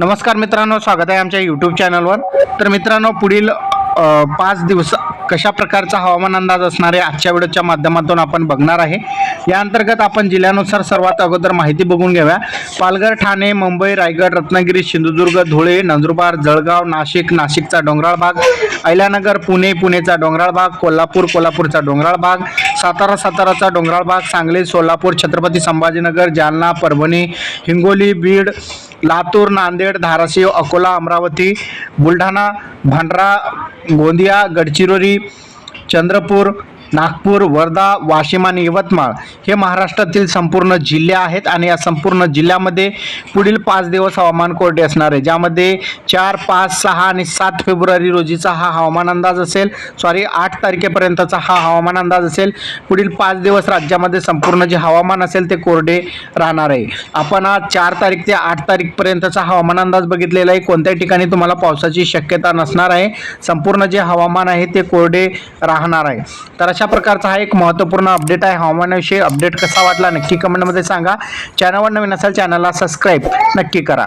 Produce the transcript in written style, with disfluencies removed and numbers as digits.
नमस्कार मित्रांनो, स्वागत आहे आमच्या यूट्यूब चॅनलवर। तर मित्रांनो, पुढील 5 दिवस कशा प्रकारचा हवामान अंदाज असणार आहे आजच्या व्हिडिओच्या माध्यमातून आपण बघणार आहे। या अंतर्गत आपण जिल्ह्यानुसार सर्वात अगोदर माहिती बघून घेऊया। पालघर, ठाणे, मुंबई, रायगड, रत्नागिरी, सिंधुदुर्ग, धुळे, नंदुरबार, जळगाव, नाशिक, नाशिकचा डोंगराळ भाग, अहिल्यानगर, पुणे, पुणेचा डोंगराळ भाग, कोल्हापूर, कोल्हापूरचा डोंगराळ भाग, सातारा, साताराचा डोंगराळ भाग, सांगली, सोलापूर, छत्रपती संभाजीनगर, जालना, परभणी, हिंगोली, बीड, लातूर, नांदेड, धाराशिव, अकोला, अमरावती, बुलढाणा, भंडारा, गोंदिया, गडचिरोली, चंद्रपूर, नागपूर, वर्धा, वाशिम आणि यवतमाळ हे महाराष्ट्रातील संपूर्ण जिल्हे आहेत आणि या संपूर्ण जिल्ह्यामध्ये पुढील 5 दिवस हवामान कोरडे असणार आहे, ज्यामध्ये 4, 5, 6 आणि 7 फेब्रुवारी रोजीचा हा हवामान अंदाज असेल। 8 तारखेपर्यंतचा हा हवामान अंदाज असेल। पुढील 5 दिवस राज्यामध्ये संपूर्ण जे हवामान असेल ते कोरडे राहणार आहे। आपण आज 4 तारीख ते 8 तारीखपर्यंतचा हवामान अंदाज बघितलेला आहे। कोणत्याही ठिकाणी तुम्हाला पावसाची शक्यता नसणार आहे। संपूर्ण जे हवामान आहे ते कोरडे राहणार आहे। तर अशा प्रकारचा हा एक महत्त्वपूर्ण अपडेट आहे। हवामानाविषयी अपडेट कसा वाटला नक्की कमेंटमध्ये सांगा। चॅनलवर नवीन असाल चॅनलला सबस्क्राईब नक्की करा।